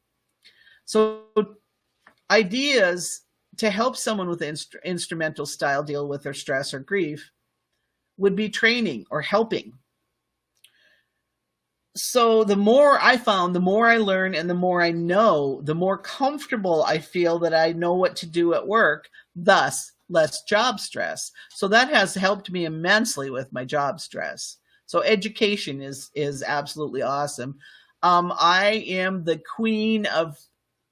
So ideas to help someone with instrumental style deal with their stress or grief would be training or helping. So the more I found, the more I learn, and the more I know, the more comfortable I feel that I know what to do at work, thus less job stress. So that has helped me immensely with my job stress. So education is absolutely awesome. I am the queen of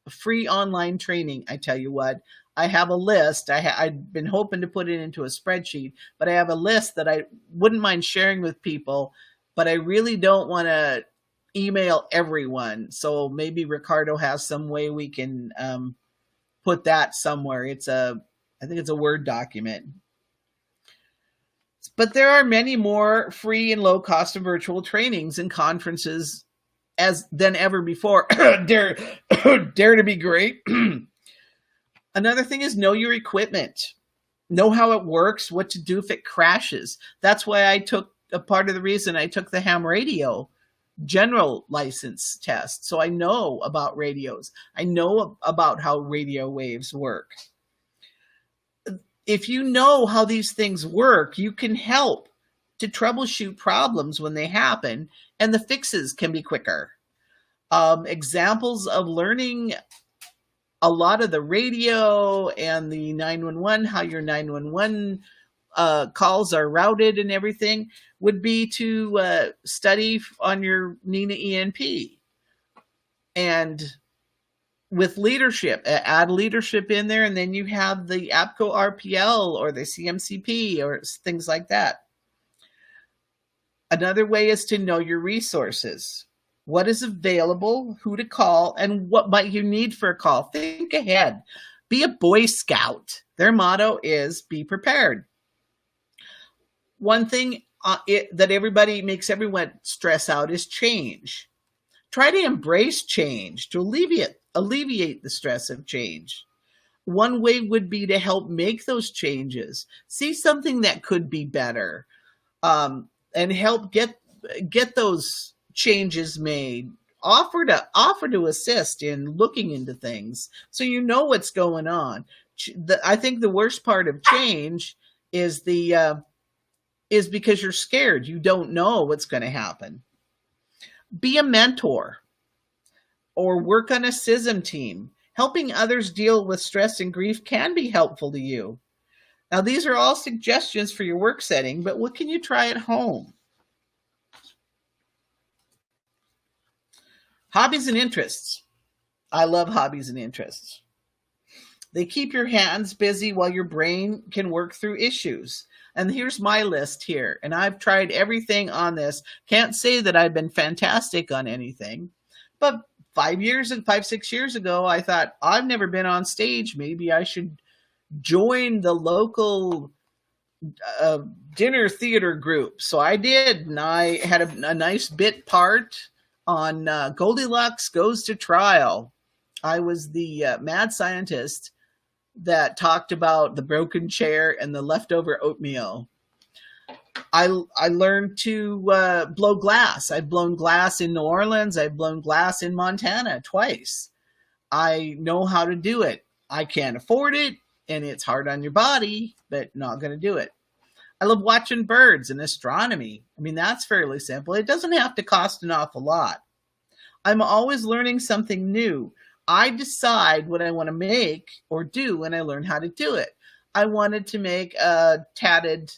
free online training. I tell you what, I have a list. I've been hoping to put it into a spreadsheet, but I have a list that I wouldn't mind sharing with people, but I really don't want to email everyone. So maybe Ricardo has some way we can put that somewhere. I think it's a Word document. But there are many more free and low cost of virtual trainings and conferences than ever before. Dare to be great. Another thing is know your equipment. Know how it works, what to do if it crashes. That's why I took a part of the reason I took the ham radio general license test. So I know about radios. I know about how radio waves work. If you know how these things work, you can help to troubleshoot problems when they happen, and the fixes can be quicker. Examples of learning a lot of the radio and the 911, how your 911 calls are routed and everything, would be to study on your Nina ENP. And with leadership, add leadership in there, and then you have the APCO RPL or the CMCP or things like that. Another way is to know your resources. What is available, who to call, and what might you need for a call. Think ahead. Be a Boy Scout. Their motto is be prepared. One thing that everybody makes everyone stress out is change. Try to embrace change to alleviate the stress of change. One way would be to help make those changes. See something that could be better, and help get those changes made. Offer to assist in looking into things so you know what's going on. I think the worst part of change is because you're scared. You don't know what's going to happen. Be a mentor or work on a SISM team. Helping others deal with stress and grief can be helpful to you. Now, these are all suggestions for your work setting, but what can you try at home? Hobbies and interests. I love hobbies and interests. They keep your hands busy while your brain can work through issues. And here's my list here. And I've tried everything on this. Can't say that I've been fantastic on anything. But 6 years ago, I thought, I've never been on stage. Maybe I should join the local dinner theater group. So I did. And I had a nice bit part on Goldilocks Goes to Trial. I was the mad scientist that talked about the broken chair and the leftover oatmeal. I learned to blow glass. I've blown glass in New Orleans. I've blown glass in Montana twice. I know how to do it. I can't afford it, and it's hard on your body, but not going to do it. I love watching birds and astronomy. I mean, that's fairly simple. It doesn't have to cost an awful lot. I'm always learning something new. I decide what I want to make or do when I learn how to do it. I wanted to make a tatted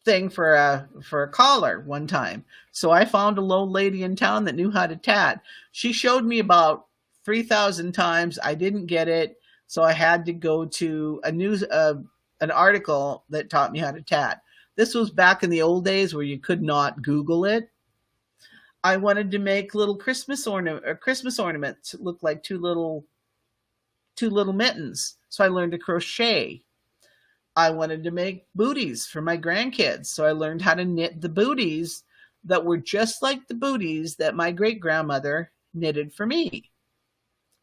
thing for a collar one time. So I found a little lady in town that knew how to tat. She showed me about 3,000 times. I didn't get it, so I had to go to an article that taught me how to tat. This was back in the old days where you could not Google it. I wanted to make little Christmas ornaments look like two little mittens. So I learned to crochet. I wanted to make booties for my grandkids. So I learned how to knit the booties that were just like the booties that my great grandmother knitted for me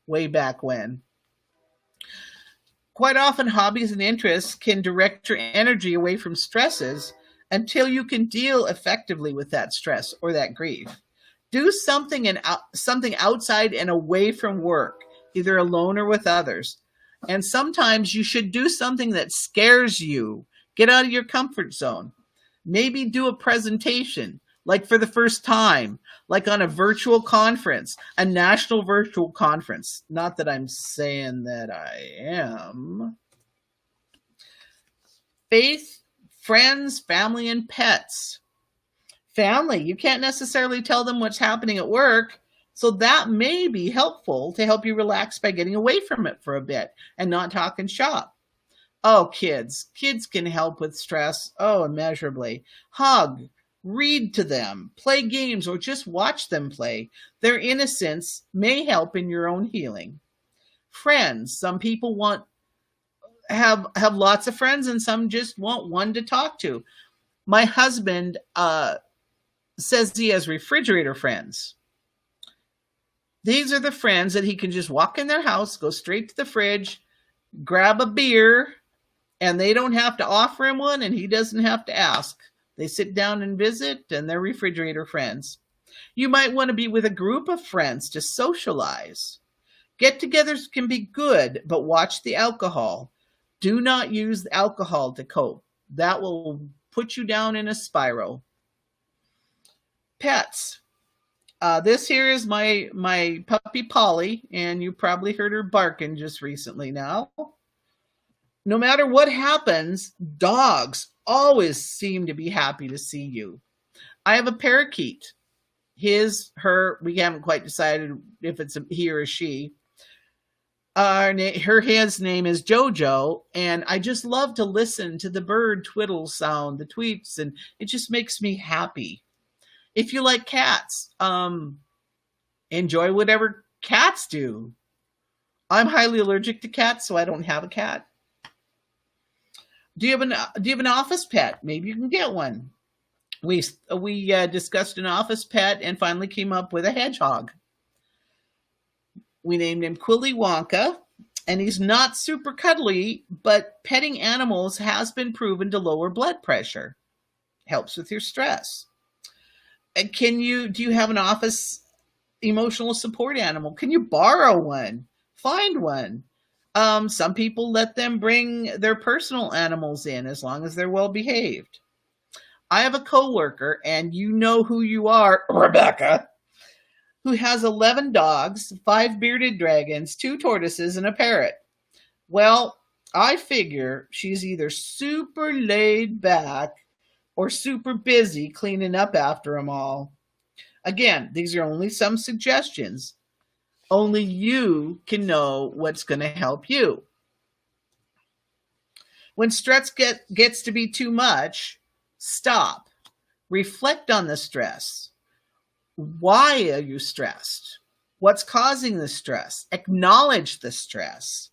way back when. Quite often, hobbies and interests can direct your energy away from stresses until you can deal effectively with that stress or that grief. Do something outside and away from work, either alone or with others. And sometimes you should do something that scares you. Get out of your comfort zone. Maybe do a presentation, like for the first time, like on a virtual conference, a national virtual conference. Not that I'm saying that I am. Faith, friends, family, and pets. Family, you can't necessarily tell them what's happening at work, so that may be helpful to help you relax by getting away from it for a bit and not talking shop. Oh, kids can help with stress, immeasurably. Hug, read to them, play games, or just watch them play. Their innocence may help in your own healing. Friends, some people have lots of friends, and some just want one to talk to. My husband says he has refrigerator friends. These are the friends that he can just walk in their house, go straight to the fridge, grab a beer, and they don't have to offer him one, and he doesn't have to ask. They sit down and visit, and they're refrigerator friends. You might want to be with a group of friends to socialize. Get-togethers can be good, but watch the alcohol. Do not use alcohol to cope. That will put you down in a spiral. Pets. This here is my puppy Polly, and you probably heard her barking just recently now. No matter what happens, dogs always seem to be happy to see you. I have a parakeet. His, her, we haven't quite decided if it's a he or a she. His name is Jojo, and I just love to listen to the bird twiddle sound, the tweets, and it just makes me happy. If you like cats, enjoy whatever cats do. I'm highly allergic to cats, so I don't have a cat. Do you have an office pet? Maybe you can get one. We discussed an office pet and finally came up with a hedgehog. We named him Quilly Wonka, and he's not super cuddly, but petting animals has been proven to lower blood pressure. Helps with your stress. Do you have an office emotional support animal? Can you borrow one? Find one. Some people let them bring their personal animals in as long as they're well behaved. I have a coworker, and you know who you are, Rebecca, who has 11 dogs, 5 bearded dragons, 2 tortoises, and a parrot. Well, I figure she's either super laid back or super busy cleaning up after them all. Again, these are only some suggestions. Only you can know what's going to help you. When stress gets to be too much, stop. Reflect on the stress. Why are you stressed? What's causing the stress? Acknowledge the stress.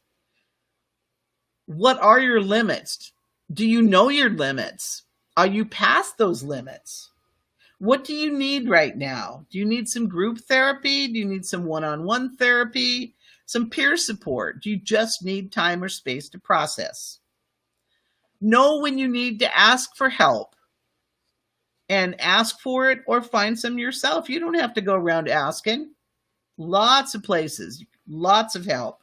What are your limits? Do you know your limits? Are you past those limits? What do you need right now? Do you need some group therapy? Do you need some one-on-one therapy? Some peer support? Do you just need time or space to process? Know when you need to ask for help and ask for it, or find some yourself. You don't have to go around asking. Lots of places, lots of help.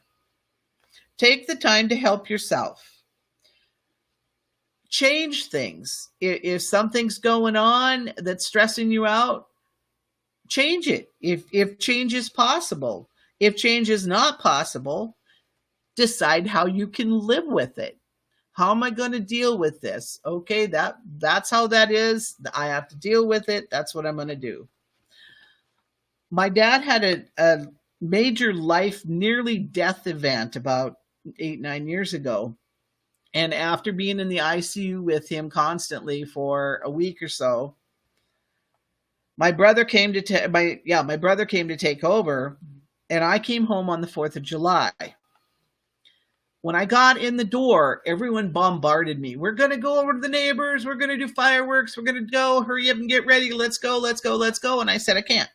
Take the time to help yourself. Change things. If something's going on that's stressing you out, change it. If change is possible. If change is not possible, decide how you can live with it. How am I going to deal with this? Okay, that's how that is. I have to deal with it. That's what I'm going to do. My dad had a major life, nearly death event about 8-9 years ago. And after being in the ICU with him constantly for a week or so, my brother came to take over, and I came home on the 4th of July. When I got in the door, everyone bombarded me. We're going to go over to the neighbors. We're going to do fireworks. We're going to go. Hurry up and get ready. Let's go, let's go, let's go. And I said, I can't.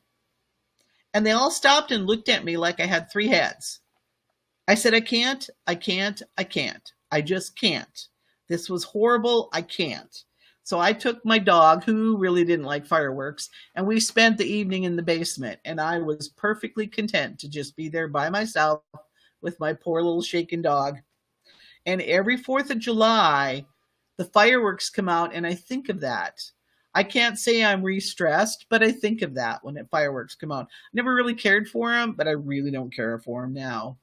And they all stopped and looked at me like I had three heads. I said, I can't, I can't, I can't. I just can't. This was horrible. I can't. So I took my dog, who really didn't like fireworks, and we spent the evening in the basement. And I was perfectly content to just be there by myself with my poor little shaken dog. And every 4th of July, the fireworks come out, and I think of that. I can't say I'm re-stressed, but I think of that when the fireworks come out. Never really cared for them, but I really don't care for them now.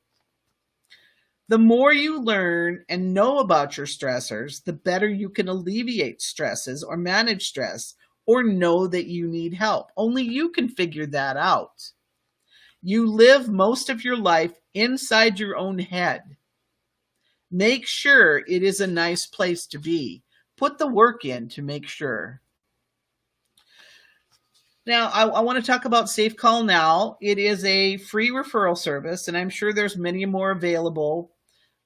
The more you learn and know about your stressors, the better you can alleviate stresses or manage stress or know that you need help. Only you can figure that out. You live most of your life inside your own head. Make sure it is a nice place to be. Put the work in to make sure. Now, I want to talk about Safe Call Now. It is a free referral service, and I'm sure there's many more available.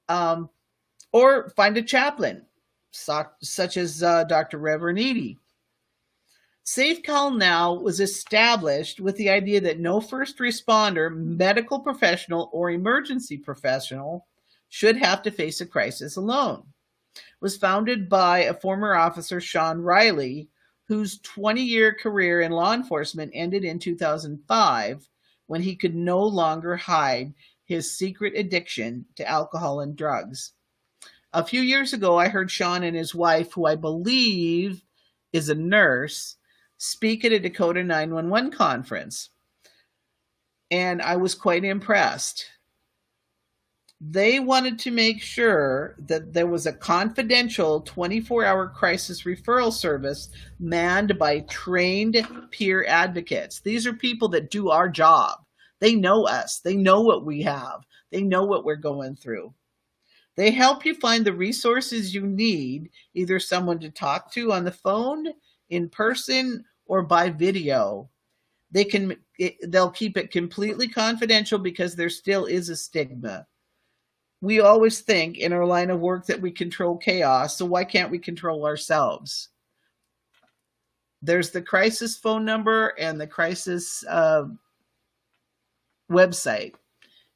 Or find a chaplain, such as Dr. Reverend Edie. Safe Call Now was established with the idea that no first responder, medical professional, or emergency professional should have to face a crisis alone. It was founded by a former officer, Sean Riley, whose 20-year career in law enforcement ended in 2005 when he could no longer hide his secret addiction to alcohol and drugs. A few years ago, I heard Sean and his wife, who I believe is a nurse, speak at a Dakota 911 conference. And I was quite impressed. They wanted to make sure that there was a confidential 24-hour crisis referral service manned by trained peer advocates. These are people that do our job. They know us. They know what we have. They know what we're going through. They help you find the resources you need, either someone to talk to on the phone, in person, or by video. They'll keep it completely confidential because there still is a stigma. We always think in our line of work that we control chaos, so why can't we control ourselves? There's the crisis phone number and the crisis website.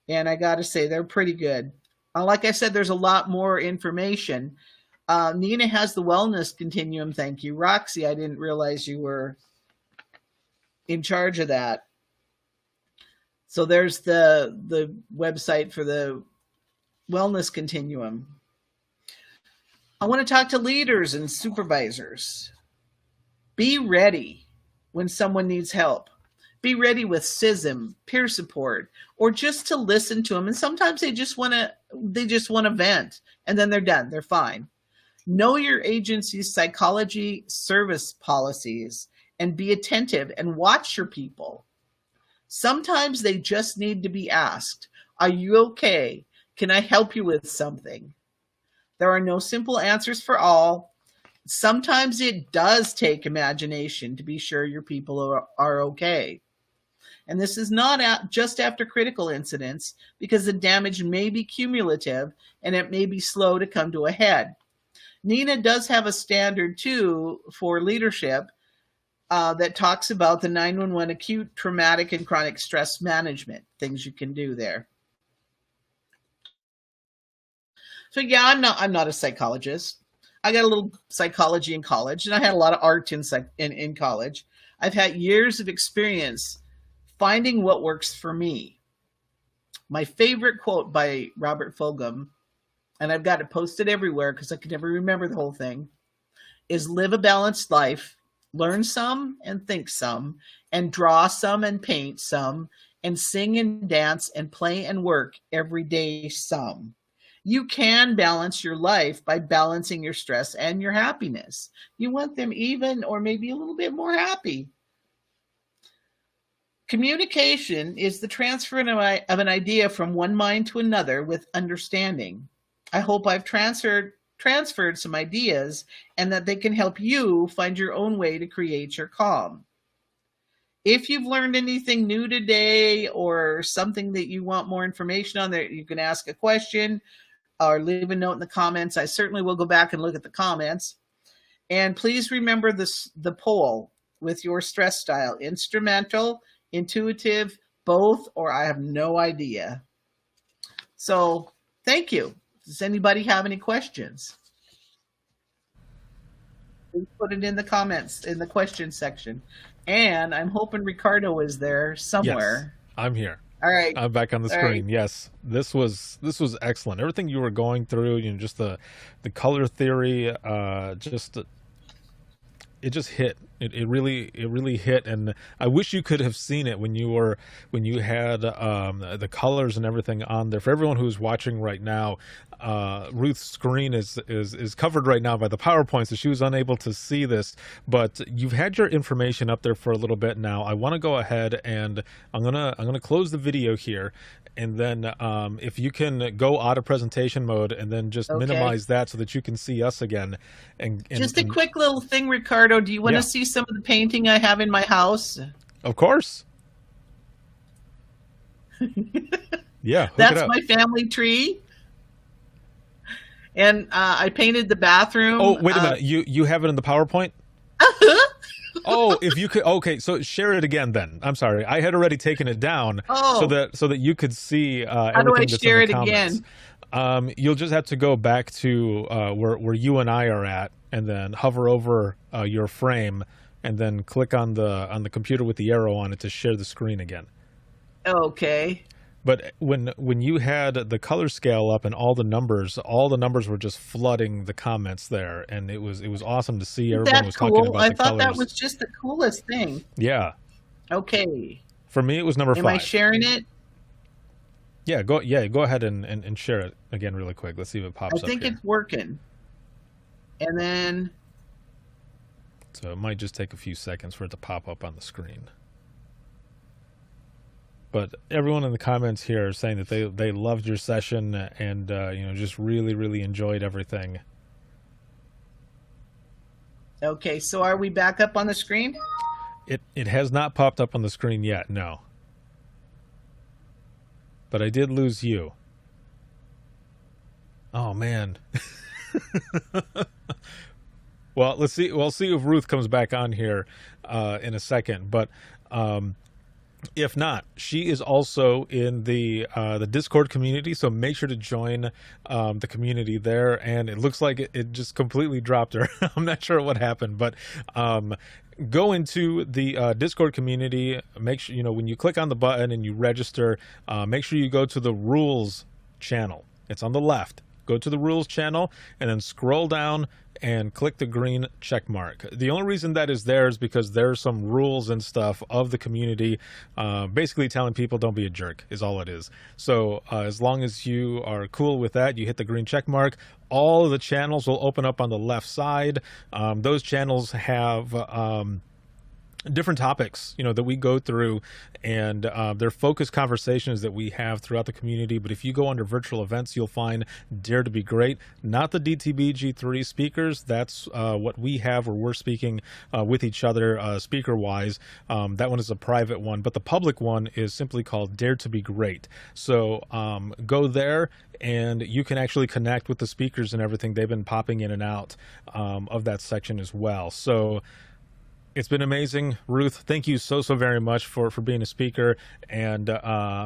And I got to say, they're pretty good. Like I said, there's a lot more information. Nina has the wellness continuum. Thank you. Roxy, I didn't realize you were in charge of that. So there's the website for the wellness continuum. I want to talk to leaders and supervisors. Be ready when someone needs help. Be ready with SISM, peer support, or just to listen to them. And sometimes they just want to vent, and then they're done. They're fine. Know your agency's psychology service policies and be attentive and watch your people. Sometimes they just need to be asked, are you okay? Can I help you with something? There are no simple answers for all. Sometimes it does take imagination to be sure your people are okay. And this is not just after critical incidents, because the damage may be cumulative and it may be slow to come to a head. Nina does have a standard, too, for leadership that talks about the 911 acute, traumatic, and chronic stress management, things you can do there. So yeah, I'm not a psychologist. I got a little psychology in college, and I had a lot of art in college. I've had years of experience finding what works for me. My favorite quote by Robert Fulghum, and I've got it posted everywhere because I can never remember the whole thing, is live a balanced life, learn some and think some, and draw some and paint some, and sing and dance and play and work every day some. You can balance your life by balancing your stress and your happiness. You want them even or maybe a little bit more happy. Communication is the transfer of an idea from one mind to another with understanding. I hope I've transferred some ideas and that they can help you find your own way to create your calm. If you've learned anything new today or something that you want more information on, that you can ask a question, or leave a note in the comments. I certainly will go back and look at the comments. And please remember the poll with your stress style: instrumental, intuitive, both, or I have no idea. So thank you. Does anybody have any questions? Please put it in the comments in the question section. And I'm hoping Ricardo is there somewhere. Yes, I'm here. All right. I'm back on the screen. Right. Yes, this was excellent. Everything you were going through, just the color theory, it just hit. It really hit, and I wish you could have seen it when you had the colors and everything on there. For everyone who's watching right now, Ruth's screen is covered right now by the PowerPoint, so she was unable to see this. But you've had your information up there for a little bit now. I want to go ahead and I'm gonna close the video here, and then if you can go out of presentation mode and then just minimize that so that you can see us again. And just a quick little thing, Ricardo. Do you want to see some of the painting I have in my house? Of course. Yeah, that's my family tree. And I painted the bathroom. Oh, wait a minute. You have it in the PowerPoint? Oh, if you could. Okay, so share it again then. I'm sorry. I had already taken it down so that you could see everything. How do I that's share in the it comments. Again? You'll just have to go back to where you and I are at, and then hover over your frame, and then click on the computer with the arrow on it to share the screen again. Okay. But when you had the color scale up and all the numbers were just flooding the comments there, and it was awesome to see everyone was talking about the colors. I thought that was just the coolest thing. Yeah. Okay. For me, it was number 5. Am I sharing it? Yeah, go ahead and share it again really quick. Let's see if it pops up. I think it's working. And then so it might just take a few seconds for it to pop up on the screen. But everyone in the comments here are saying that they loved your session and just really enjoyed everything. Okay, so are we back up on the screen? It has not popped up on the screen yet, no. But I did lose you. Oh man. Well, let's see. We'll see if Ruth comes back on here in a second. But if not, she is also in the Discord community, so make sure to join the community there. And it looks like it just completely dropped her. I'm not sure what happened, but go into the Discord community. Make sure when you click on the button and you register, make sure you go to the rules channel. It's on the left. Go to the rules channel and then scroll down and click the green check mark. The only reason that is there is because there's some rules and stuff of the community, basically telling people don't be a jerk is all it is. So as long as you are cool with that, you hit the green check mark. All of the channels will open up on the left side. Those channels have different topics that we go through, and they're focused conversations that we have throughout the community. But if you go under virtual events, you'll find Dare to Be Great, not the DTB G3 speakers. That's what we have where we're speaking with each other speaker wise. That one is a private one, but the public one is simply called Dare to Be Great. So go there and you can actually connect with the speakers and everything. They've been popping in and out of that section as well. So it's been amazing, Ruth. Thank you so very much for being a speaker and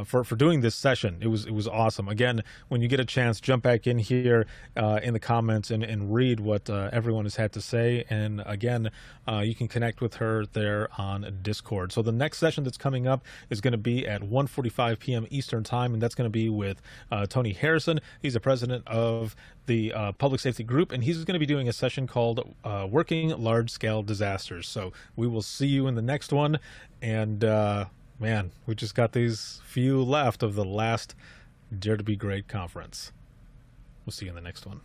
for doing this session. It was awesome. Again, when you get a chance, jump back in here in the comments and read what everyone has had to say. And again, you can connect with her there on Discord. So the next session that's coming up is going to be at 1:45 p.m. Eastern Time, and that's going to be with Tony Harrison. He's the president of the Public Safety Group, and he's going to be doing a session called Working Large-Scale Disasters. So we will see you in the next one. And man, we just got these few left of the last Dare to Be Great conference. We'll see you in the next one.